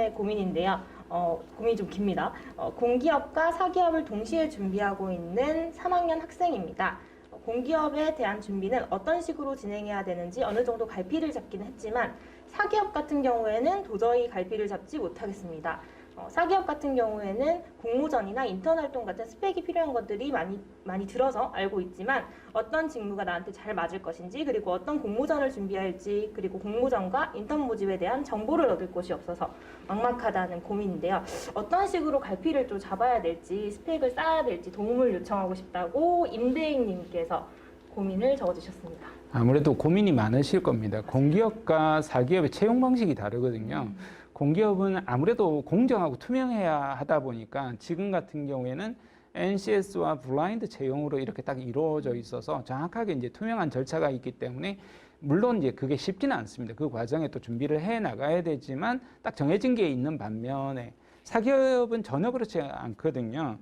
번째 고민인데요. 고민이 좀 깁니다. 공기업과 사기업을 동시에 준비하고 있는 3학년 학생입니다. 공기업에 대한 준비는 어떤 식으로 진행해야 되는지 어느 정도 갈피를 잡기는 했지만 사기업 같은 경우에는 도저히 갈피를 잡지 못하겠습니다. 사기업 같은 경우에는 공모전이나 인턴 활동 같은 스펙이 필요한 것들이 많이 들어서 알고 있지만 어떤 직무가 나한테 잘 맞을 것인지 그리고 어떤 공모전을 준비할지 그리고 공모전과 인턴 모집에 대한 정보를 얻을 곳이 없어서 막막하다는 고민인데요. 어떤 식으로 갈피를 좀 잡아야 될지 스펙을 쌓아야 될지 도움을 요청하고 싶다고 임대익님께서 고민을 적어주셨습니다. 아무래도 고민이 많으실 겁니다. 공기업과 사기업의 채용 방식이 다르거든요. 공기업은 아무래도 공정하고 투명해야 하다 보니까 지금 같은 경우에는 NCS와 블라인드 채용으로 이렇게 딱 이루어져 있어서 정확하게 이제 투명한 절차가 있기 때문에 물론 이제 그게 쉽지는 않습니다. 그 과정에 또 준비를 해 나가야 되지만 딱 정해진 게 있는 반면에 사기업은 전혀 그렇지 않거든요.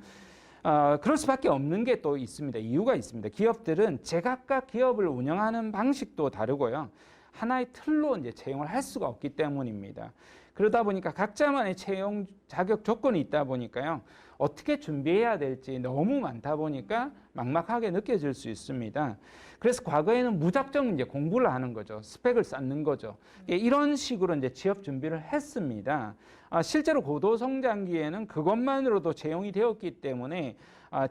그럴 수밖에 없는 게 또 있습니다. 이유가 있습니다. 기업들은 제각각 기업을 운영하는 방식도 다르고요. 하나의 틀로 이제 채용을 할 수가 없기 때문입니다. 그러다 보니까 각자만의 채용 자격 조건이 있다 보니까요. 어떻게 준비해야 될지 너무 많다 보니까 막막하게 느껴질 수 있습니다. 그래서 과거에는 무작정 이제 공부를 하는 거죠. 스펙을 쌓는 거죠. 이런 식으로 이제 취업 준비를 했습니다. 실제로 고도성장기에는 그것만으로도 채용이 되었기 때문에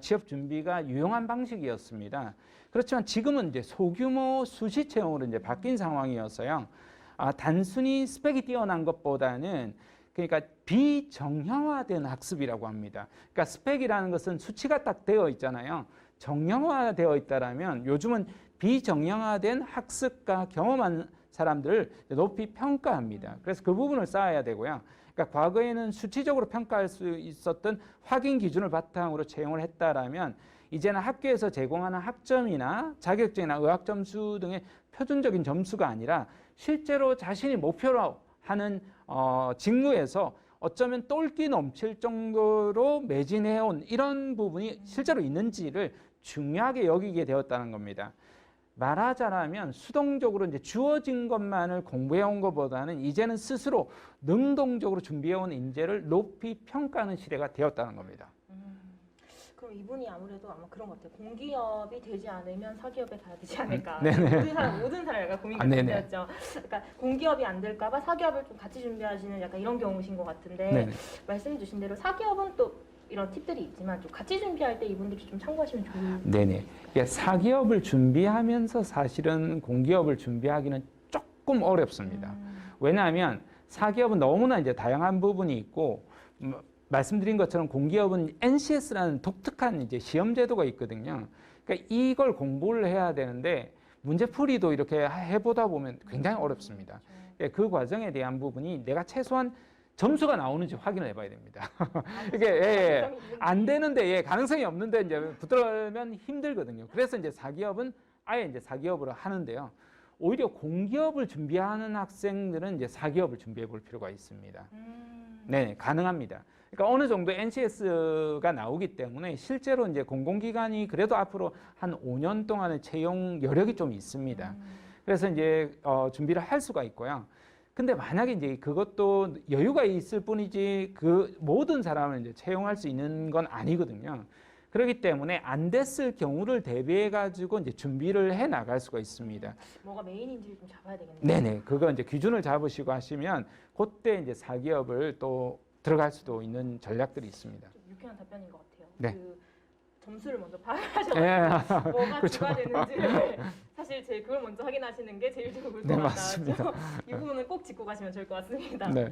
취업 준비가 유용한 방식이었습니다. 그렇지만 지금은 이제 소규모 수시 채용으로 이제 바뀐 상황이어서요. 단순히 스펙이 뛰어난 것보다는 그러니까 비정형화된 학습이라고 합니다. 그러니까 스펙이라는 것은 수치가 딱 되어 있잖아요. 정형화되어 있다라면 요즘은 비정형화된 학습과 경험한 사람들을 높이 평가합니다. 그래서 그 부분을 쌓아야 되고요. 그러니까 과거에는 수치적으로 평가할 수 있었던 확인 기준을 바탕으로 채용을 했다라면 이제는 학교에서 제공하는 학점이나 자격증이나 의학 점수 등의 표준적인 점수가 아니라 실제로 자신이 목표로 하는 직무에서 어쩌면 똘끼 넘칠 정도로 매진해온 이런 부분이 실제로 있는지를 중요하게 여기게 되었다는 겁니다. 말하자면 수동적으로 이제 주어진 것만을 공부해온 것보다는 이제는 스스로 능동적으로 준비해온 인재를 높이 평가하는 시대가 되었다는 겁니다. 그럼 이분이 아무래도 아마 그런 것 같아요. 공기업이 되지 않으면 사기업에 가야 되지 않을까. 모든 사람 약간 고민이 되었죠. 그러니까 공기업이 안 될까봐 사기업을 좀 같이 준비하시는 약간 이런 경우신 것 같은데 말씀 주신 대로 사기업은 또 이런 팁들이 있지만 좀 같이 준비할 때 이분들이 좀 참고하시면 좋은. 네네. 사기업을 준비하면서 사실은 공기업을 준비하기는 조금 어렵습니다. 왜냐하면 사기업은 너무나 이제 다양한 부분이 있고 말씀드린 것처럼 공기업은 NCS라는 독특한 이제 시험 제도가 있거든요. 그러니까 이걸 공부를 해야 되는데 문제풀이도 이렇게 해보다 보면 굉장히 어렵습니다. 그 과정에 대한 부분이 내가 최소한 점수가 나오는지 확인을 해봐야 됩니다. 이게 안 되는데 가능성이 없는데 이제 붙들면 힘들거든요. 그래서 이제 사기업은 아예 이제 사기업으로 하는데요. 오히려 공기업을 준비하는 학생들은 이제 사기업을 준비해 볼 필요가 있습니다. 네, 가능합니다. 그러니까 어느 정도 NCS가 나오기 때문에 실제로 이제 공공기관이 그래도 앞으로 한 5년 동안의 채용 여력이 좀 있습니다. 그래서 이제 준비를 할 수가 있고요. 근데 만약에 이제 그것도 여유가 있을 뿐이지 그 모든 사람을 이제 채용할 수 있는 건 아니거든요. 그렇기 때문에 안 됐을 경우를 대비해 가지고 이제 준비를 해 나갈 수가 있습니다. 뭐가 메인인지를 좀 잡아야 되겠네요. 네네. 그거 이제 기준을 잡으시고 하시면 그때 이제 사기업을 또 들어갈 수도 있는 전략들이 있습니다. 좀 유쾌한 답변인 것 같아요. 네. 그 점수를 먼저 파악하셔서 뭐가 그렇죠. 추가되는지를 사실 그걸 먼저 확인하시는 게 제일 좋을 것 같아요. 맞습니다. 이 부분은 꼭 짚고 가시면 좋을 것 같습니다. 네.